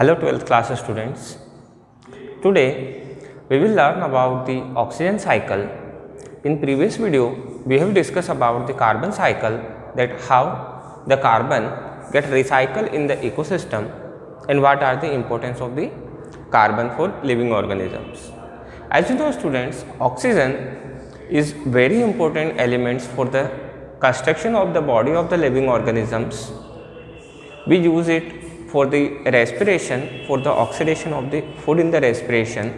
Hello 12th class students. Today we will learn about the oxygen cycle. In previous video we have discussed about the carbon cycle, that how the carbon get recycled in the ecosystem and what are the importance of the carbon for living organisms. As you know students, oxygen is very important elements for the construction of the body of the living organisms. We use it for the respiration, for the oxidation of the food in the respiration,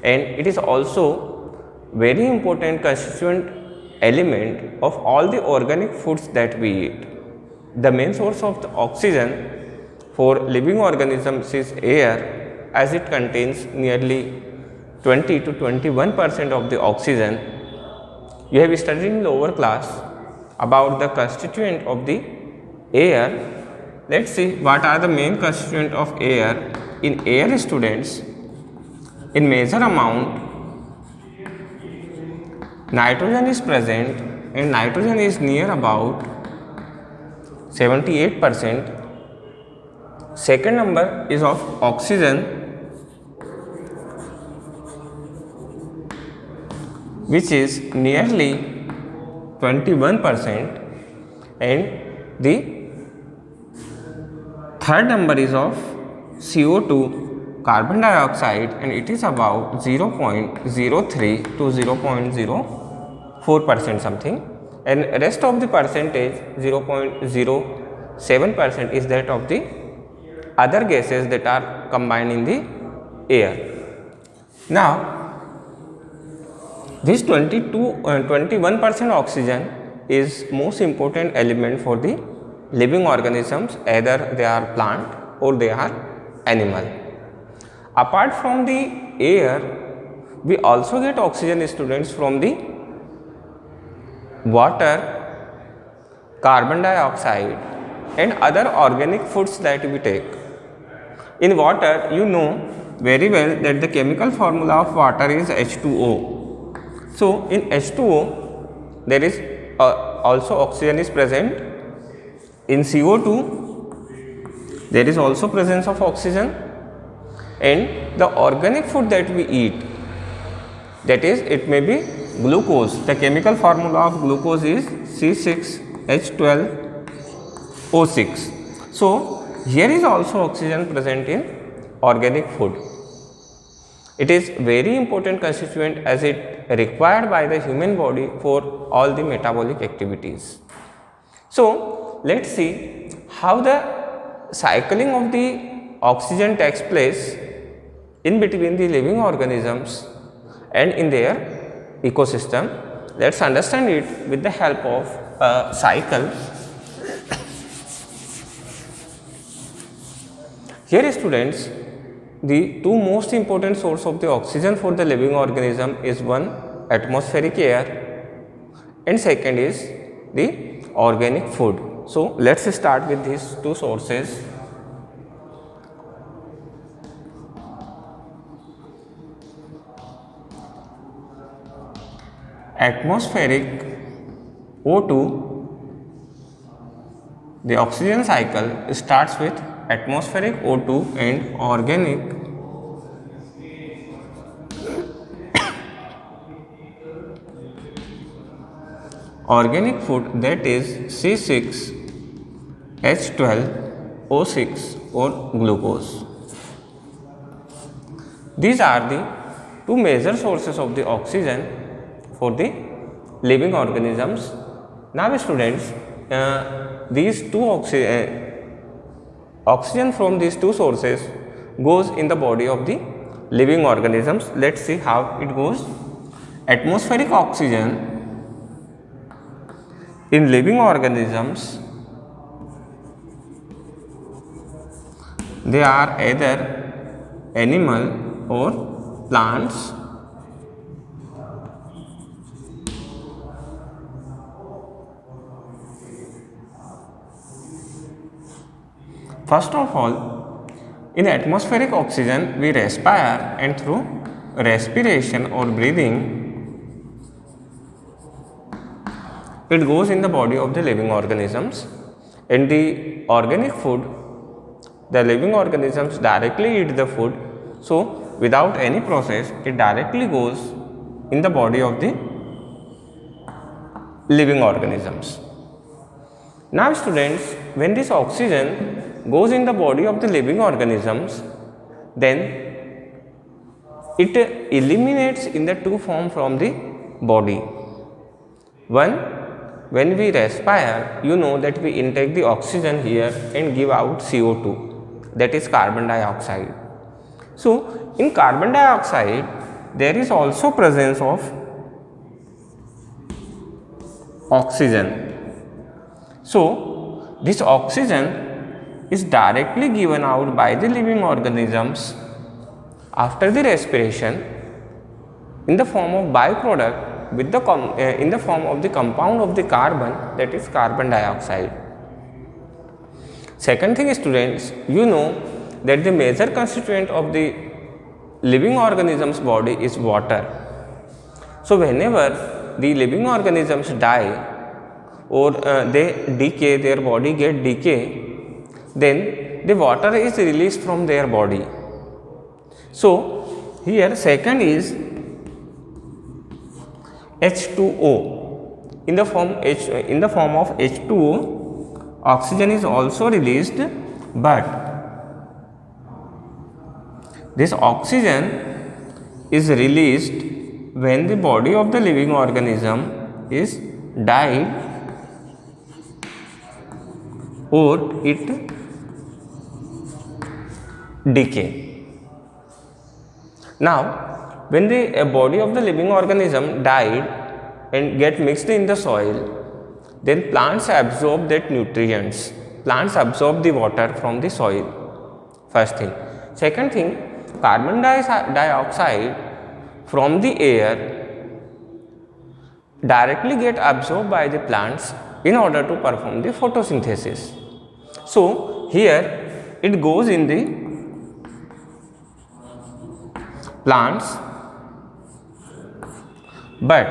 and it is also very important constituent element of all the organic foods that we eat. The main source of the oxygen for living organisms is air, as it contains nearly 20 to 21% of the oxygen. You have studied in lower class about the constituent of the air. Let's see what are the main constituent of air. In air students, in major amount nitrogen is present, and nitrogen is near about 78%. Second number is of oxygen, which is nearly 21%, and the third number is of CO2, carbon dioxide, and it is about 0.03 to 0.04% something, and rest of the percentage 0.07% is that of the other gases that are combined in the air. Now this 21% oxygen is most important element for the living organisms, either they are plant or they are animal. Apart from the air, we also get oxygen students from the water, carbon dioxide, and other organic foods that we take. In water, you know very well that the chemical formula of water is H2O. So in H2O there is also oxygen is present. In CO2 there is also presence of oxygen, and the organic food that we eat, that is, it may be glucose. The chemical formula of glucose is C6H12O6. So here is also oxygen present in organic food. It is very important constituent as it required by the human body for all the metabolic activities. So let's see how the cycling of the oxygen takes place in between the living organisms and in their ecosystem. Let's understand it with the help of a cycle. Here students, the two most important source of the oxygen for the living organism is one, atmospheric air, and second is the organic food. So let's start with these two sources. Atmospheric O2, the oxygen cycle starts with atmospheric O2 and organic food, that is C6H12O6 or glucose. These are the two major sources of the oxygen for the living organisms. Now students, these two oxygen from these two sources goes in the body of the living organisms. Let's see how it goes. Atmospheric oxygen in living organisms, they are either animal or plants. First of all, in atmospheric oxygen we respire, and through respiration or breathing it goes in the body of the living organisms, and the organic food the living organisms directly eat the food. So without any process, it directly goes in the body of the living organisms. Now students, when this oxygen goes in the body of the living organisms, then it eliminates in the two form from the body. One, when we respire, you know that we intake the oxygen here and give out CO2, that is carbon dioxide. So in carbon dioxide there is also presence of oxygen. So this oxygen is directly given out by the living organisms after the respiration in the form of byproduct with the in the form of the compound of the carbon, that is carbon dioxide. Second thing, students, you know that the major constituent of the living organism's body is water. So whenever the living organisms die or they decay, their body get decay, then the water is released from their body. So here second is H2O. In the form of H2O, oxygen is also released, but this oxygen is released when the body of the living organism is died or it decay. Now, when the body of the living organism died and get mixed in the soil, then plants absorb that nutrients. Plants absorb the water from the soil. First thing. Second thing, carbon dioxide from the air directly get absorbed by the plants in order to perform the photosynthesis. So here it goes in the plants, but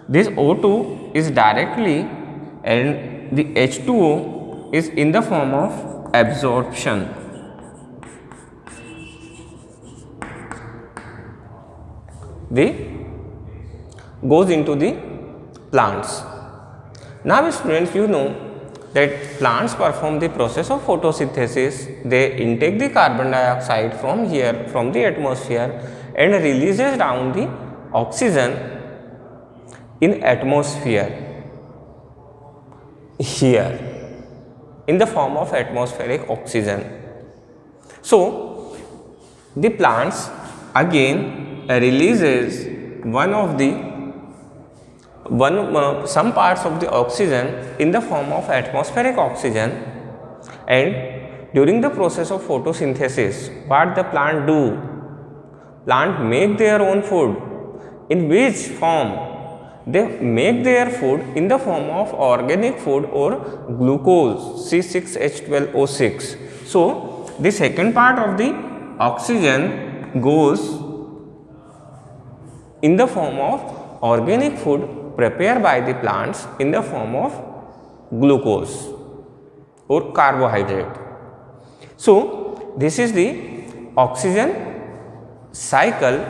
this O2 is directly and the H2O is in the form of absorption. Goes into the plants. Now students, you know that plants perform the process of photosynthesis. They intake the carbon dioxide from here, from the atmosphere, and releases down the oxygen in atmosphere here in the form of atmospheric oxygen. So the plants again releases some parts of the oxygen in the form of atmospheric oxygen, and during the process of photosynthesis, what the plant do? Plant make their own food. In which form? They make their food in the form of organic food or glucose, C6H12O6. So the second part of the oxygen goes in the form of organic food prepared by the plants in the form of glucose or carbohydrate. So this is the oxygen cycle,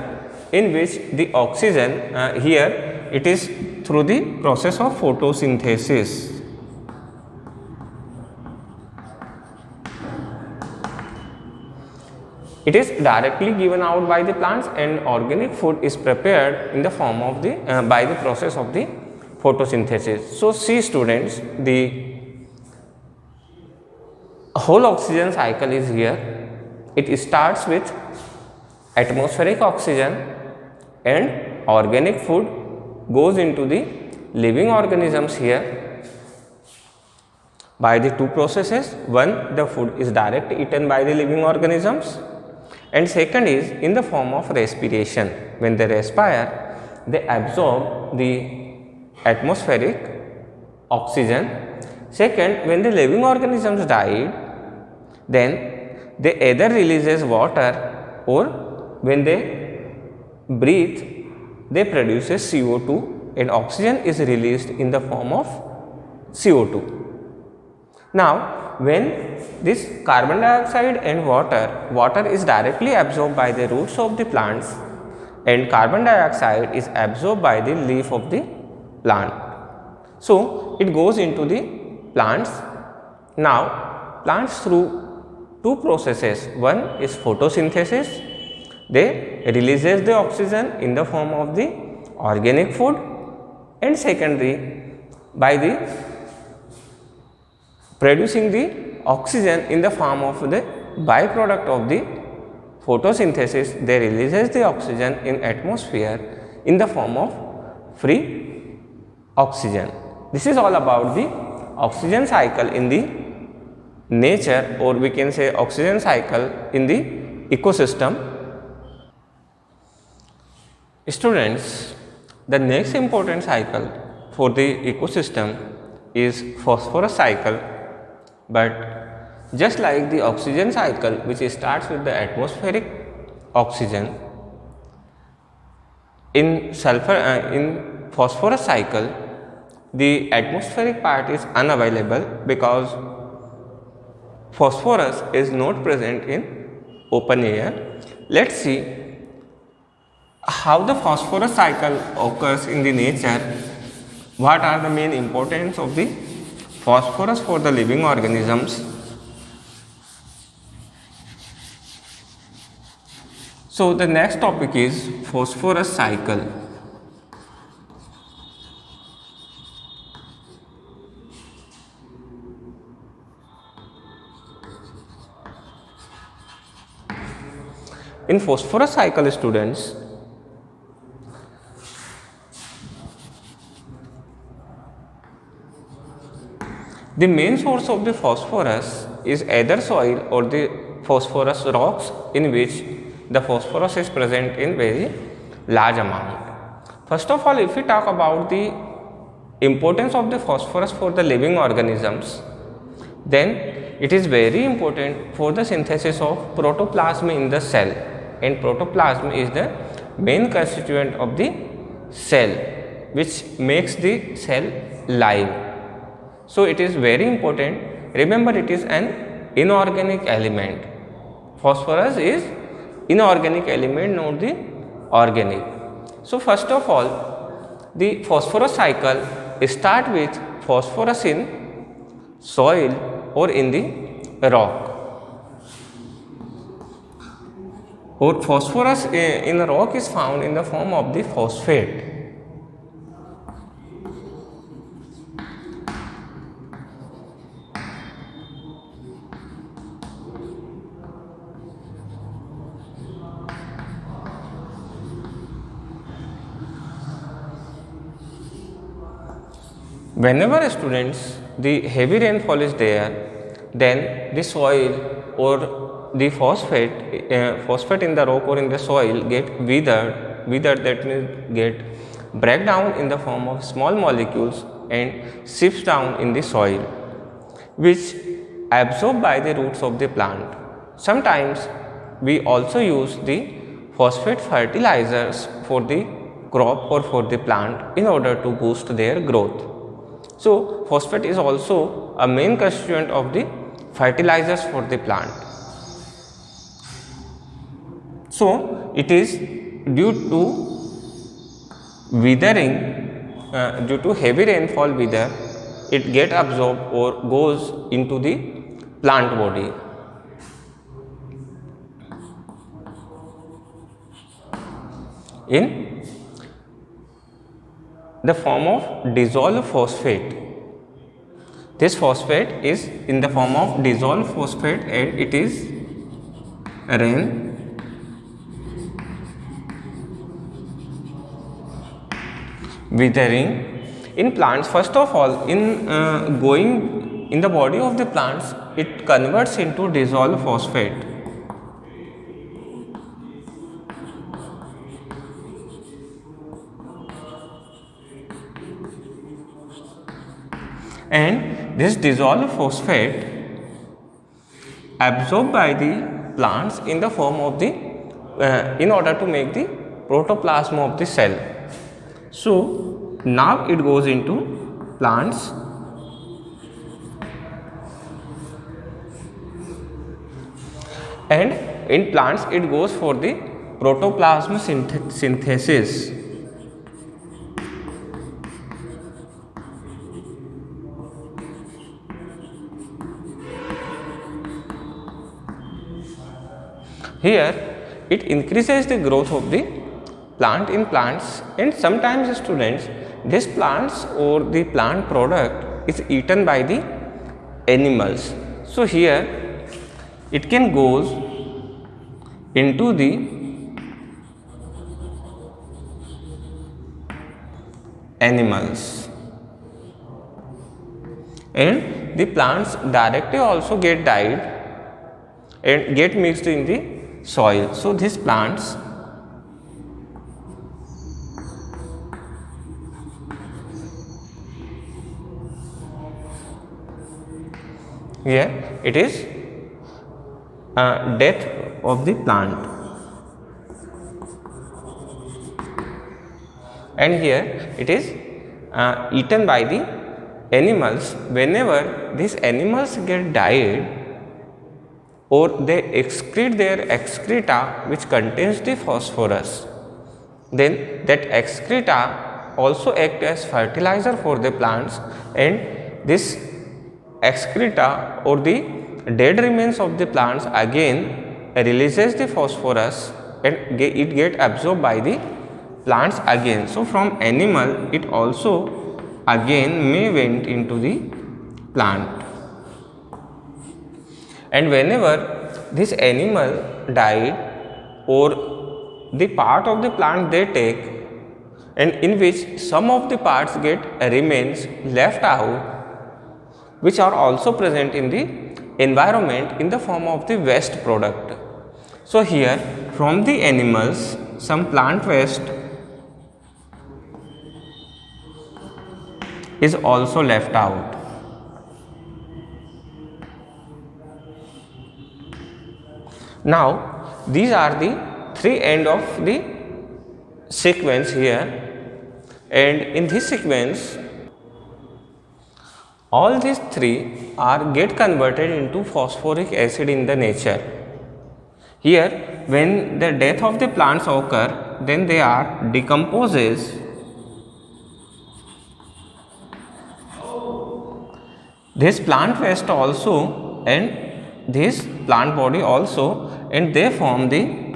in which the oxygen here it is through the process of photosynthesis. It is directly given out by the plants, and organic food is prepared in the form of the by the process of the photosynthesis. So see students, the whole oxygen cycle is here. It starts with atmospheric oxygen, and organic food goes into the living organisms here by the two processes. One, the food is directly eaten by the living organisms, and second is in the form of respiration. When they respire, they absorb the atmospheric oxygen. Second, when the living organisms died, then they either releases water, or when they breathe, they produces CO2, and oxygen is released in the form of CO2. Now, when this carbon dioxide and water is directly absorbed by the roots of the plants and carbon dioxide is absorbed by the leaf of the plant. So, it goes into the plants. Now, plants through two processes. One is photosynthesis. They releases the oxygen in the form of the organic food, and secondary by the producing the oxygen in the form of the byproduct of the photosynthesis. They releases the oxygen in atmosphere in the form of free oxygen. This is all about the oxygen cycle in the nature, or we can say oxygen cycle in the ecosystem. Students, the next important cycle for the ecosystem is phosphorus cycle. But just like the oxygen cycle, which starts with the atmospheric oxygen, in phosphorus cycle, the atmospheric part is unavailable because phosphorus is not present in open air. Let's see how the phosphorus cycle occurs in the nature. What are the main importance of the phosphorus for the living organisms? So, the next topic is phosphorus cycle. In phosphorus cycle, students, the main source of the phosphorus is either soil or the phosphorus rocks, in which the phosphorus is present in very large amount. First of all, if we talk about the importance of the phosphorus for the living organisms, then it is very important for the synthesis of protoplasm in the cell, and protoplasm is the main constituent of the cell which makes the cell live. So, it is very important. Remember, it is an inorganic element. Phosphorus is inorganic element, not the organic. So, first of all, the phosphorus cycle start with phosphorus in soil or in the rock, or phosphorus in the rock is found in the form of the phosphate. Whenever students, the heavy rainfall is there, then the soil or the phosphate in the rock or in the soil get withered, that means get break down in the form of small molecules and sifts down in the soil, which absorbed by the roots of the plant. Sometimes we also use the phosphate fertilizers for the crop or for the plant in order to boost their growth. So, phosphate is also a main constituent of the fertilizers for the plant. So, it is due to withering, due to heavy rainfall wither, it get absorbed or goes into the plant body. In the form of dissolved phosphate. This phosphate is in the form of dissolved phosphate, and it is withering in plants. First of all, in going in the body of the plants, it converts into dissolved phosphate. And this dissolved phosphate absorbed by the plants in the form of the in order to make the protoplasm of the cell. So, now it goes into plants and in plants it goes for the protoplasm synthesis. Here it increases the growth of the plant in plants, and sometimes students, this plants or the plant product is eaten by the animals. So here it can goes into the animals, and the plants directly also get died and get mixed in the soil. So these plants here it is death of the plant, and here it is eaten by the animals. Whenever these animals get died or they excrete their excreta which contains the phosphorus, then that excreta also act as fertilizer for the plants, and this excreta or the dead remains of the plants again releases the phosphorus and it get absorbed by the plants again. So from animal it also again may went into the plant, and whenever this animal died or the part of the plant they take, and in which some of the parts get remains left out, which are also present in the environment in the form of the waste product. So here from the animals some plant waste is also left out. Now these are the three end of the sequence here, and in this sequence all these three are get converted into phosphoric acid in the nature. Here when the death of the plants occur, then they are decomposes this plant waste also and this plant body also, and they form the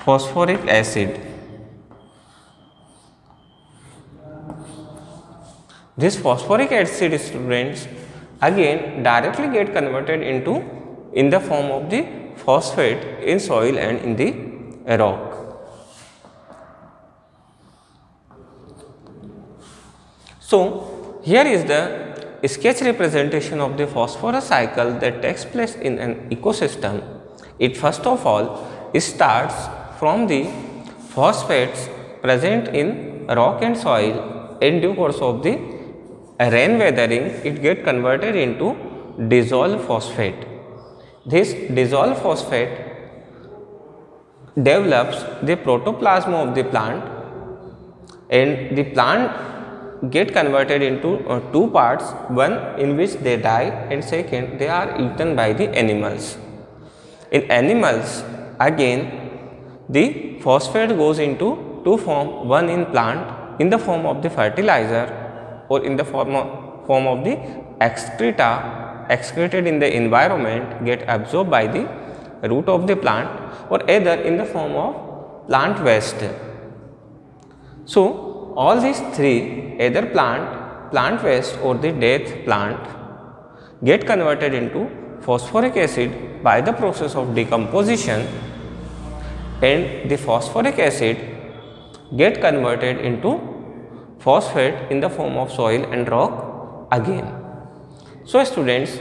phosphoric acid. This phosphoric acid, students, again directly get converted into in the form of the phosphate in soil and in the rock. So here is the sketch representation of the phosphorus cycle that takes place in an ecosystem. It first of all starts from the phosphates present in rock and soil. In due course of the rain weathering, it get converted into dissolved phosphate. This dissolved phosphate develops the protoplasm of the plant, and the plant get converted into two parts, one in which they die and second they are eaten by the animals. In animals again the phosphate goes into two form, one in plant in the form of the fertilizer or in the form of the excreta excreted in the environment get absorbed by the root of the plant, or either in the form of plant waste. So all these three, either plant waste or the dead plant, get converted into phosphoric acid by the process of decomposition, and the phosphoric acid get converted into phosphate in the form of soil and rock again. So students,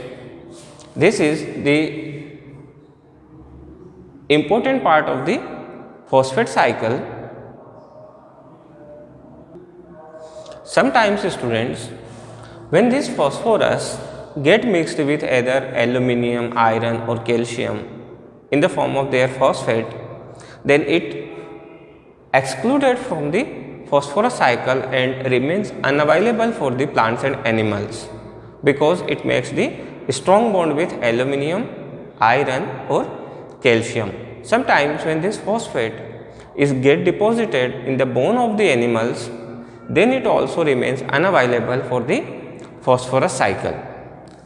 this is the important part of the phosphate cycle. Sometimes students, when this phosphorus get mixed with either aluminum, iron or calcium in the form of their phosphate, then it excluded from the phosphorus cycle and remains unavailable for the plants and animals. because it makes the strong bond with aluminum, iron or calcium. Sometimes when this phosphate is get deposited in the bone of the animals, then it also remains unavailable for the phosphorus cycle.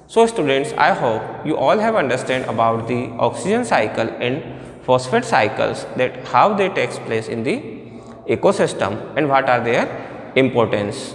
So students, I hope you all have understand about the oxygen cycle and phosphate cycles, that how they takes place in the ecosystem and what are their importance.